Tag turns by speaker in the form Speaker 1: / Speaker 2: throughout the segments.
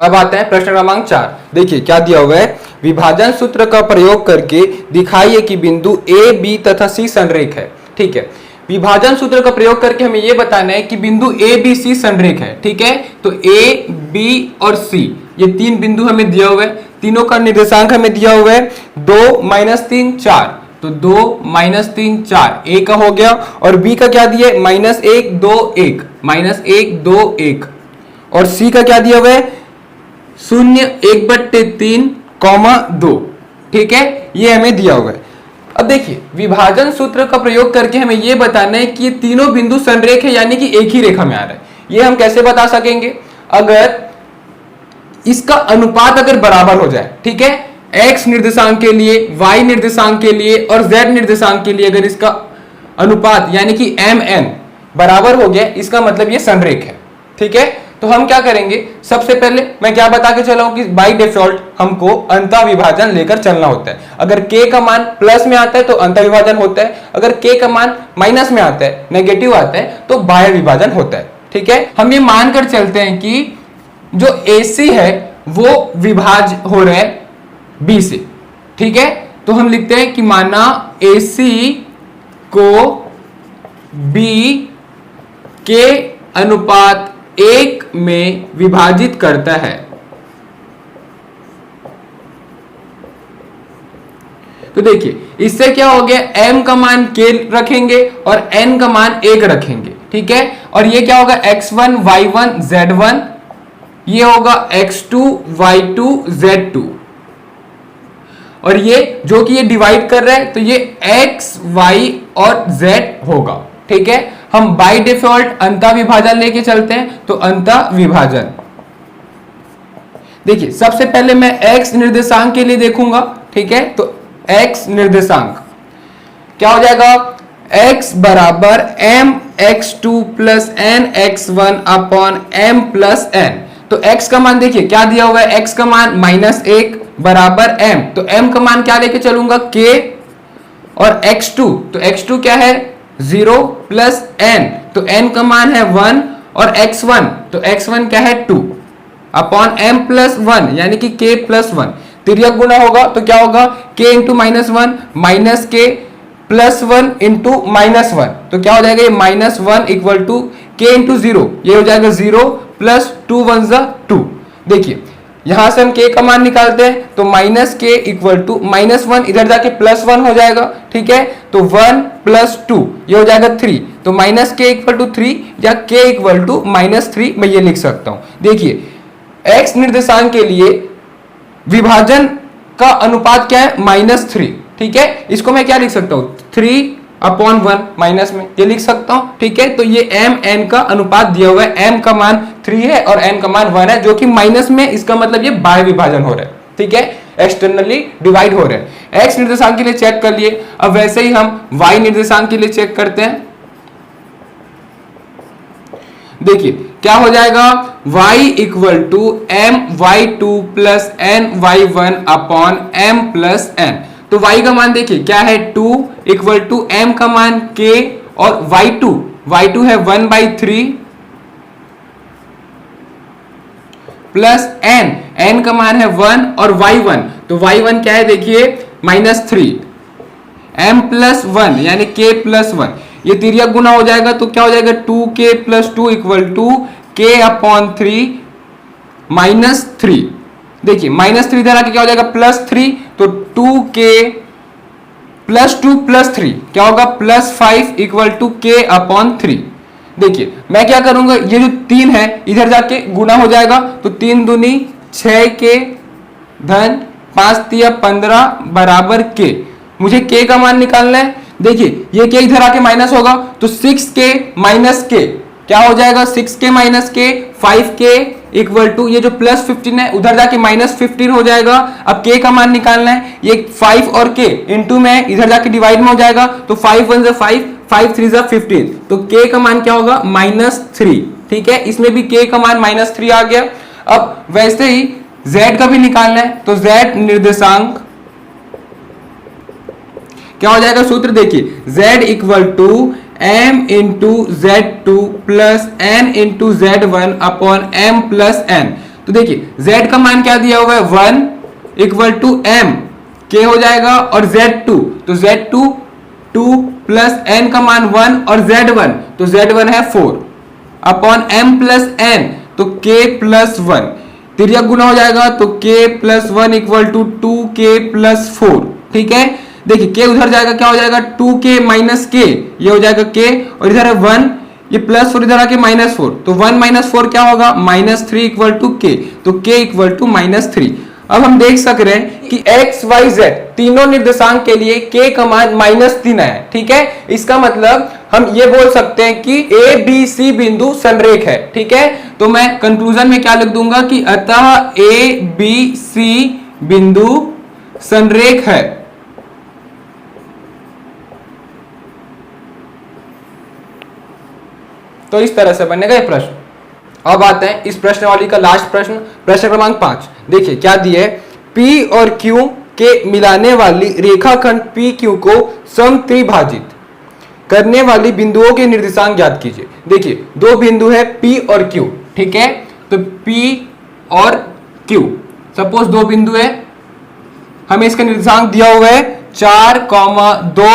Speaker 1: अब आते हैं प्रश्न क्रमांक 4। देखिए क्या दिया हुआ है, विभाजन सूत्र का प्रयोग करके दिखाइए कि बिंदु ए बी तथा सी संरेख है। ठीक है, विभाजन सूत्र का प्रयोग करके हमें यह बताना है कि बिंदु ए बी सी संरेख है। ठीक है, तो ए बी और सी ये तीन बिंदु हमें दिया हुआ है, तीनों का निर्देशांक हमें दिया हुआ है 2 - 3 4। तो 2 - 3 4 ए का हो गया, और बी का क्या दिया है -1 2 1 -1 2 1, और सी का क्या दिया हुआ है 0 1/3, 2। ठीक है, ये हमें दिया हुआ है। अब देखिए विभाजन सूत्र का प्रयोग करके हमें यह बताना है कि ये तीनों बिंदु संरेख है, यानी कि एक ही रेखा में आ रहा है। ये हम कैसे बता सकेंगे, अगर इसका अनुपात अगर बराबर हो जाए। ठीक है, x निर्देशांक के लिए, y निर्देशांक के लिए और z निर्देशांक के लिए अगर इसका अनुपात यानी कि mn बराबर हो गया, इसका मतलब ये संरेख है। ठीक है, तो हम क्या करेंगे, सबसे पहले मैं क्या बता के चला हूं कि बाय डिफॉल्ट हमको अंतः विभाजन लेकर चलना होता है। अगर k का मान प्लस में आता है तो अंतः विभाजन होता है, अगर k का मान माइनस में आता है, नेगेटिव आता है, तो बाह्य विभाजन होता है। ठीक है, हम ये मानकर चलते हैं कि जो AC है वो विभाज हो रहा है B से। ठीक है, तो हम लिखते हैं कि माना AC को B के अनुपात 1 में विभाजित करता है। तो देखिए इससे क्या हो गया, m का मान k रखेंगे और n का मान 1 रखेंगे। ठीक है, और ये क्या होगा x1 y1 z1, ये होगा x2 y2 z2, और ये जो कि ये डिवाइड कर रहा है तो ये x y और z होगा। ठीक है, हम बाय डिफॉल्ट अंतः विभाजन लेके चलते हैं, तो अंतः विभाजन देखिए सबसे पहले मैं x निर्देशांक के लिए देखूंगा। ठीक है, तो x निर्देशांक क्या हो जाएगा, x बराबर m x2 plus n x1 upon m plus n। तो x का मान देखिए क्या दिया हुआ है, x का मान -1 बराबर m, तो m का मान क्या लेके चलूंगा k, और x2 तो x2 क्या है 0 प्लस n, तो n का मान है 1, और x1 तो x1 क्या है 2 अपॉन m प्लस 1 यानी कि k प्लस 1। तिर्यक गुणा होगा तो क्या होगा k into -1 minus k plus 1 into -1, तो क्या हो जाएगा ये -1 इक्वल टू k इंटू 0, ये हो जाएगा 0 प्लस 2 1 2। देखिए यहां से हम k का मान निकालते हैं, तो -k इक्वल टू -1 इधर जाके +1 हो जाएगा। ठीक है, तो 1 प्लस 2 ये हो जाएगा 3, तो -k इक्वल टू 3 या k इक्वल टू -3 मैं ये लिख सकता हूं। देखिए x निर्देशांक के लिए विभाजन का अनुपात क्या है -3। ठीक है, इसको मैं क्या लिख सकता हूं 3/1 माइनस में ये लिख सकता हूं। ठीक है, तो ये m n का अनुपात दिया हुआ है, m का मान 3 है और n का मान 1 है, जो कि माइनस में, इसका मतलब ये बाह्य विभाजन हो रहा है। ठीक है, एक्सटर्नली डिवाइड हो रहा है। x निर्देशांक के लिए चेक कर लिए, अब वैसे ही हम y निर्देशांक के लिए चेक करते हैं। देखिए क्या हो जाएगा, y equal to m y2 plus n y1 upon m plus n। तो y का मान देखिए क्या है 2 इक्वल टू m का मान k, और y2 है 1/3 प्लस n का मान है 1, और y1 तो y1 क्या है देखिए -3 m प्लस 1 यानी k प्लस 1, ये तिर्यक गुना हो जाएगा तो क्या हो जाएगा 2k plus 2 equal to k upon 3 -3। देखिए -3 इधर आके क्या हो जाएगा +3, तो 2k प्लस 2 प्लस 3 क्या होगा +5 इक्वल टू k अपॉन 3। देखिए मैं क्या करूंगा, ये जो 3 है इधर जाके गुना हो जाएगा, तो 3 दूनी 6k धन 5 तिया 15 बराबर k। मुझे k का मान निकालना है। देखिए ये k इधर आके माइनस होगा, तो 6k माइनस k क्या हो जाएगा 6k minus k 5k equal to ये जो +15 है उधर जाके -15 हो जाएगा। अब k का मान निकालना है, ये 5 और k इंटू में इधर जाके डिवाइड में हो जाएगा, तो 5 1 5 5 3 15, तो k का मान क्या होगा -3। ठीक है, इसमें भी k का मान -3 आ गया। अब वैसे ही z का भी निकालना है, तो z निर्देशांक क्या हो जाएगा, सूत्र देखिए z equal to m into Z2 plus n into Z1 upon m plus n। तो देखिए z का मान क्या दिया हुआ है 1 इक्वल टू m k हो जाएगा, और z2 तो z2 2 प्लस n का मान 1 और z1 तो z1 है 4 अपॉन m प्लस n तो k प्लस 1, तिर्यक गुना हो जाएगा तो k plus 1 equal to 2k plus 4। ठीक है, देखिए k उधर जाएगा क्या हो जाएगा 2k माइनस k, ये हो जाएगा k, और इधर है 1, ये प्लस 4 इधर आके माइनस 4, तो 1 माइनस 4 क्या होगा -3 इक्वल टू k, तो k इक्वल टू -3। अब हम देख सक रहे हैं कि x y z तीनों निर्देशांक के लिए k का मान -3 है। ठीक है, इसका मतलब हम ये बोल सकते हैं कि a b c बिंदु संरेख है। ठीक है, तो मैं कंक्लूजन में क्या लिख दूंगा कि अतः a b c बिंदु संरेख है। तो इस तरह से बनेगा ये प्रश्न। अब आते हैं इस प्रश्नावली का लास्ट प्रश्न, प्रश्न क्रमांक 5। देखिए क्या दिया है, P और Q के मिलाने वाली रेखाखंड PQ को समत्रिभाजित करने वाली बिंदुओं के निर्देशांक ज्ञात कीजिए। देखिए दो बिंदु है P और Q। ठीक है, तो P और Q सपोज दो बिंदु है, हमें इसका निर्देशांक दिया हुआ है 4, 2,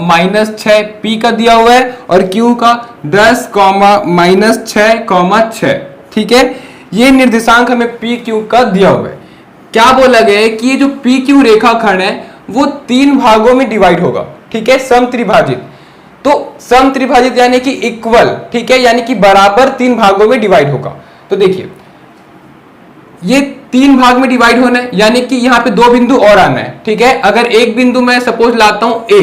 Speaker 1: -6 P का दिया हुआ है, और Q का 10, -6, 6। ठीक है, ये निर्देशांक हमें PQ का दिया हुआ है। क्या बोला गया है कि ये जो PQ रेखाखंड है वो 3 भागों में डिवाइड होगा। ठीक है, समत्रिभाजित, तो समत्रिभाजित यानी कि इक्वल, ठीक है, यानी कि बराबर 3 भागों में डिवाइड होगा। तो देखिए ये 3 भाग में डिवाइड होना है, यानी कि यहाँ पे 2 बिंदु और आना है। ठीक है, अगर एक बिंदु मैं सपोज लाता हूं A,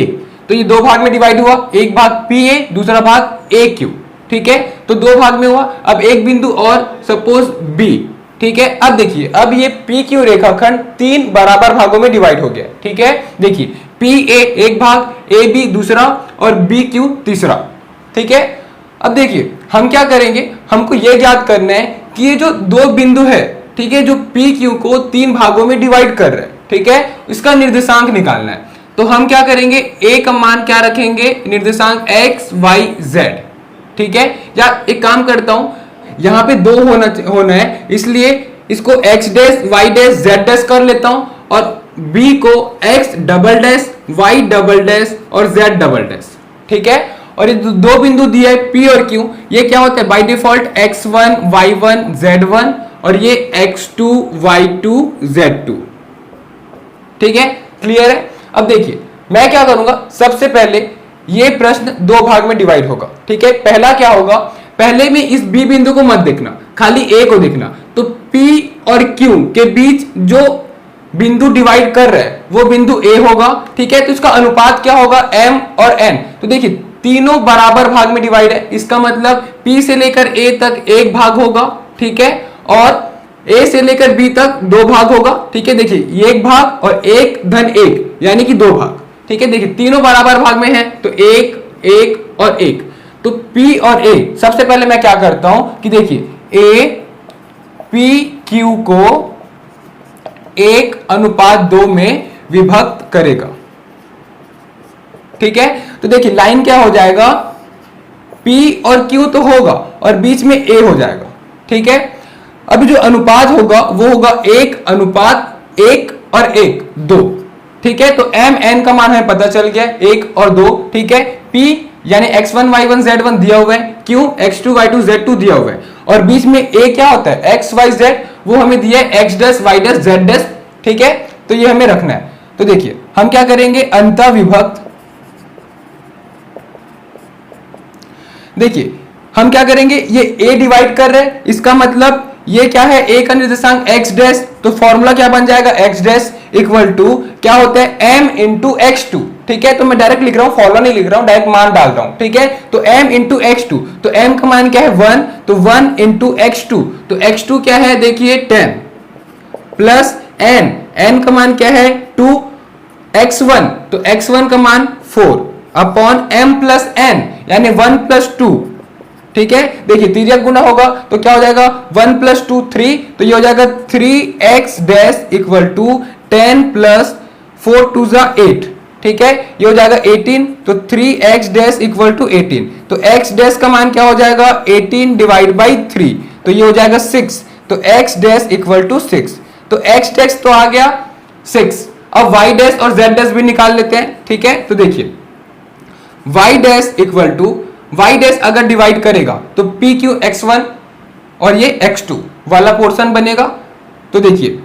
Speaker 1: तो ये 2 भाग में डिवाइड हुआ, एक भाग PA, दूसरा भाग AQ। ठीक है, तो 2 भाग में हुआ। अब एक बिंदु और सपोज B। ठीक है, अब देखिए अब ये PQ रेखाखंड 3 बराबर भागों में डिवाइड हो गया। ठीक है, देखिए PA एक भाग, AB दूसरा और BQ तीसरा। ठीक है, अब देखिए हम क्या करेंगे, हमको ये ज्ञात करना है कि ये जो 2 बिंदु है, ठीक है, जो PQ को 3 भागों में डिवाइड कर रहे हैं, ठीक है, इसका निर्देशांक निकालना है। तो हम क्या करेंगे, A का मान क्या रखेंगे, निर्देशांक x y z। ठीक है, या एक काम करता हूं, यहां पे 2 होना है, इसलिए इसको x dash y dash z dash कर लेता हूं, और B को x double dash y double dash और z डबल डैश। ठीक है, और ये 2 बिंदु दिए है P और Q, ये क्या होता है by default x1 y1 z1, और ये x2 y2 z2। ठीक है, क्लियर है। अब देखिए मैं क्या करूंगा, सबसे पहले ये प्रश्न 2 भाग में डिवाइड होगा। ठीक है, पहला क्या होगा, पहले में इस B बिंदु को मत देखना, खाली A को देखना। तो P और Q के बीच जो बिंदु डिवाइड कर रहे हैं वो बिंदु A होगा। ठीक है, तो इसका अनुपात क्या होगा, M और N। तो देखिए तीनों बराबर भाग में डिवाइड है, इसका मतलब P से लेकर A तक 1 भाग होगा। ठीक है, और A से लेकर B तक 2 भाग होगा। ठीक है, देखिए ये 1 भाग और 1 धन 1 यानी कि 2 भाग। ठीक है, देखिए तीनों बराबर भाग में है, तो 1 1 और 1, तो P और A। सबसे पहले मैं क्या करता हूं कि देखिए A P Q को 1:2 में विभक्त करेगा। ठीक है, तो देखिए लाइन क्या हो जाएगा, P और Q तो होगा और बीच में A हो जाएगा। ठीक है, अब जो अनुपात होगा वो होगा 1:1 और 1 2। ठीक है, तो M N का मान हमें पता चल गया 1 और 2। ठीक है, P यानी x1 y1 z1 दिया हुआ है, Q x2 y2 z2 दिया हुआ है, और बीच में A क्या होता है x y z, वो हमें दिया है x dash y dash z dash. ठीक है, तो ये हमें रखना है। तो देखिए हम क्या करेंगे, अंतः विभक्त, देखिए हम क्या करेंगे, ये A डिवाइड कर रहे हैं, इसका मतलब ये क्या है, A का निर्देशांक x डैश, तो फॉर्मूला क्या बन जाएगा, x डैश इक्वल टू क्या होता है m इंटू x2। ठीक है, तो मैं डायरेक्ट लिख रहा हूं, फॉर्मूला नहीं लिख रहा हूं, डायरेक्ट मान डाल रहा हूं। ठीक है, तो m इंटू x2, तो m का मान क्या है 1, तो 1 इंटू x2, तो x2 क्या है देखिए 10 प्लस n का मान क्या है 2, x1 तो x1 का मान 4 अपॉन m प्लस n यानी 1 प्लस 2। ठीक है, देखिए तिर्यक गुना होगा तो क्या हो जाएगा 1 प्लस 2 3, तो ये हो जाएगा 3x dash equal to 10 plus 4 2 8। ठीक है, ये हो जाएगा 18, तो 3x डैश इक्वल टू 18, तो x डैश का मान क्या हो जाएगा 18 डिवाइड बाई 3, तो ये हो जाएगा 6, तो x डैश इक्वल टू 6। तो x डैश तो आ गया 6। अब y डैश और z डैश भी निकाल लेते हैं, ठीक है। तो देखिए y dash equal to, y dash अगर डिवाइड करेगा तो p क्यू x1 और ये x2 वाला पोर्शन बनेगा। तो देखिए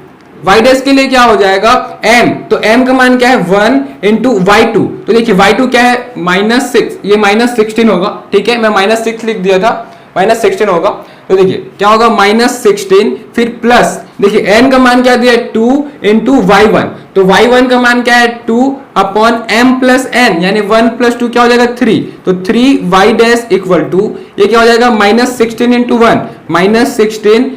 Speaker 1: y डैश के लिए क्या हो जाएगा m, तो m का मान क्या है 1 इंटू y2। तो देखिए y2 क्या है -6, ये -16 होगा, ठीक है। मैं -6 लिख दिया था, -16 होगा। तो देखिए क्या होगा -16, फिर प्लस देखिए n का मान क्या दिया है 2 इंटू y1। तो y1 का मान क्या है 2 अपॉन m प्लस n, यानी 1 प्लस 2 क्या हो जाएगा 3। तो 3y डैश इक्वल टू ये क्या हो जाएगा -16 इंटू 1, -16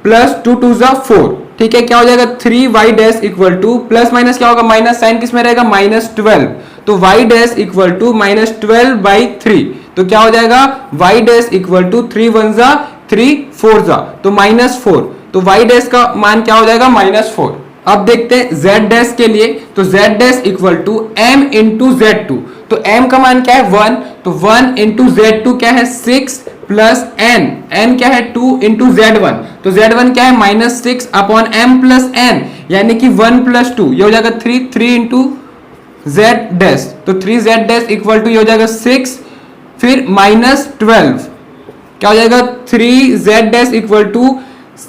Speaker 1: प्लस 2 2 जा 4, ठीक है। क्या हो जाएगा 3y dash equal two plus minus क्या होगा माइनस साइन किस में रहेगा -12। तो y डैश इक्वल टू -12/3। तो क्या हो जाएगा y डैश इक्वल टू 3 1 जा 3 4 जा, तो -4। तो y डैश का मान क्या हो जाएगा -4। अब देखते हैं z डैश के लिए। तो z dash equal to m into z2। तो m का मान क्या है 1, तो 1 इंटू z2 क्या है 6 प्लस n क्या है 2 इंटू z1। तो z1 क्या है -6 अपॉन m प्लस n, यानी कि 1 प्लस 2 ये हो जाएगा 3 इंटू z डैश। तो 3z डैश इक्वल टू ये हो जाएगा 6, फिर -12 क्या हो जाएगा 3z डैश इक्वल टू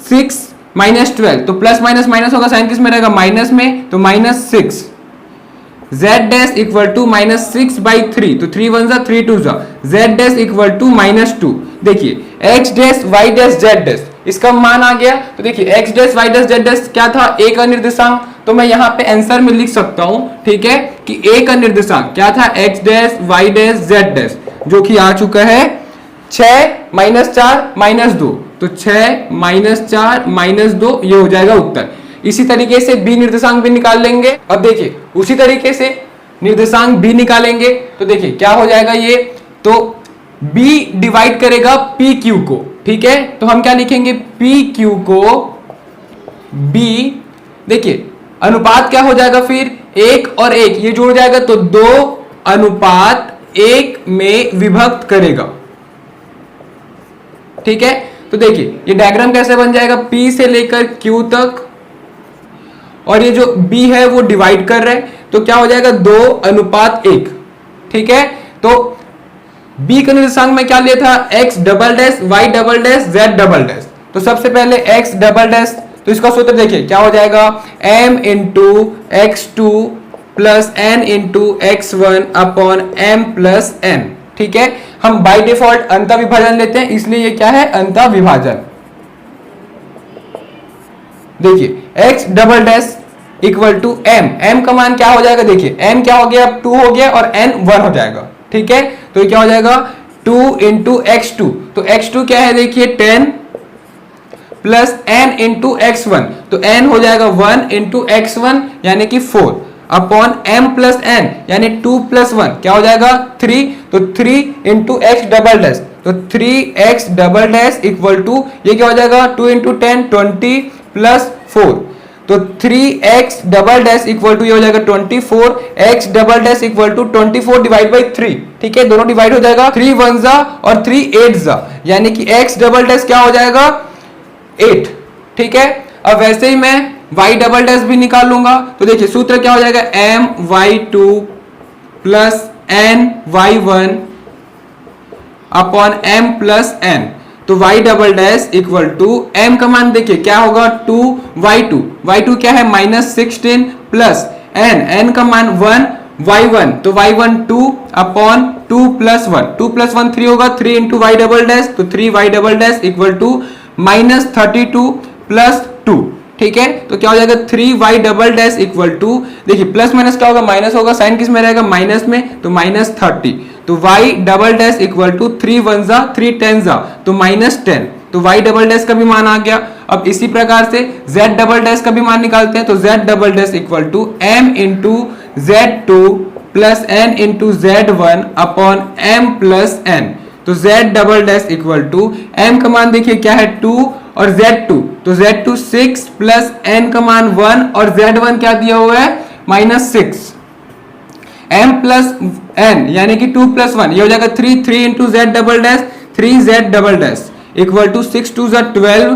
Speaker 1: 6 -12। तो प्लस माइनस माइनस होगा, साइन किस में रहेगा माइनस में, तो -6। z dash equal to -6/3। तो 3 1 जा 3 2 जा, z डैश इक्वल टू -2। देखिए x dash y dash z dash इसका मान आ गया। तो देखिए x dash y dash z dash क्या था, a का निर्देशांक। तो मैं यहाँ पे आंसर में लिख सकता हूं, ठीक है, कि a का निर्देशांक क्या था x dash y dash z dash, जो कि आ चुका है 6 -4 -2। तो 6 -4 -2 ये हो जाएगा उत्तर। इसी तरीके से b निर्देशांक भी निकाल लेंगे। अब देखिए उसी तरीके से निर्देशांक b निकालेंगे। तो देखिए क्या हो जाएगा ये, तो b डिवाइड करेगा p q को, ठीक है। तो हम क्या लिखेंगे p q को b, देखिए अनुपात क्या हो जाएगा फिर 1 और 1 ये जोड़ जाएगा, तो 2:1 में विभक्त करेगा, ठीक है। तो देखिए ये डायग्राम कैसे बन जाएगा, p से लेकर q तक, और ये जो b है वो डिवाइड कर रहे हैं, तो क्या हो जाएगा 2:1, ठीक है। तो b का निर्देशांक में क्या लिया था x double dash y double dash z double dash. तो सबसे पहले x डबल डैश, तो इसका सूत्र देखिए क्या हो जाएगा m into x2 plus n into x1 upon m plus n, ठीक है। हम बाय डिफॉल्ट अंतः विभाजन लेते हैं, इसलिए ये क्या है अंतः विभाजन। देखिए x double dash equal to m का मान क्या हो जाएगा, देखिए m क्या हो गया अब 2 हो गया और n 1 हो जाएगा, ठीक है। तो ये क्या हो जाएगा 2 इंटू x2। तो x2 क्या है देखिए 10 प्लस n इंटू x1। तो n हो जाएगा 1 इंटू x1 यानी कि 4 अपॉन m प्लस n यानी 2 प्लस 1 क्या हो जाएगा 3। तो 3 इंटू x डबल डैश, तो 3x double dash equal to ये क्या हो जाएगा 2 इंटू 10 20 प्लस 4। तो 3x double dash equal to ये हो जाएगा 24, x double dash equal to 24 divide by 3, ठीक है। दोनों डिवाइड हो जाएगा, 3 1 जा और 3 8 जा, यानी कि x डबल डैश क्या हो जाएगा 8, ठीक है। अब वैसे ही मैं y डबल डैश भी निकाल लूंगा। तो देखिए सूत्र क्या हो जाएगा my2 plus ny1 upon m plus n। तो y double dash equal to m का मान देखिए क्या होगा 2y2 क्या है -16 प्लस n का मान 1 y1, तो y1 2 अपॉन 2 प्लस 1, 2 प्लस 1 3 होगा, 3 इंटू y डबल डैश, तो 3y double dash equal to -32 plus 2, ठीक है। तो क्या हो जाएगा 3y double dash equal to, देखिए प्लस माइनस क्या होगा माइनस होगा, साइन किस में रहेगा माइनस में, तो -30। तो y double dash equal to 3 1 जा 3 10 जा, तो -10। तो y डबल डैश का भी मान आ गया। अब इसी प्रकार से z डबल डैश का भी मान निकालते हैं। तो z double dash equal to m into z2 plus n into z1 upon m plus n। तो z double dash equal to m का मान देखिए क्या है 2 और z2, तो z2 6 प्लस n का मान 1 और z1 क्या दिया हुआ है -6, m प्लस n यानी कि 2 प्लस 1 ये हो जाएगा 3 into z double dash 3z double dash equal to 6 2 12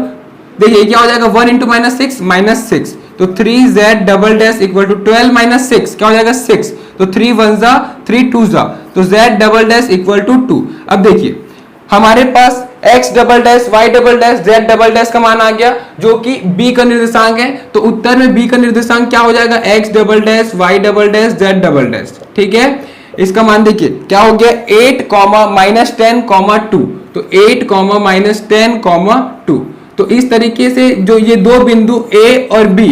Speaker 1: देखिए क्या हो जाएगा 1 इंटू -6 तो 3z double dash equal to 12 minus 6 क्या हो जाएगा 6 तो 3 1 जा 3 2 जा तो z double dash equal to 2। अब देखिए हमारे पास x double dash y double dash z double dash का मान आ गया जो कि b का निर्देशांक है। तो उत्तर में b का निर्देशांक क्या हो जाएगा x double dash y double dash z double dash. ठीक है, इसका मान देखिए क्या हो गया 8 -10 2 तो 8 -10 2। तो इस तरीके से जो ये दो बिंदु A और B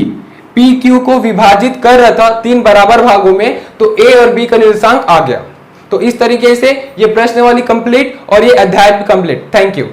Speaker 1: PQ को विभाजित कर रहा था 3 बराबर भागों में, तो A और B का निर्देशांक आ गया। तो इस तरीके से ये प्रश्नावली कंप्लीट और ये अध्याय भी कंप्लीट। Thank you.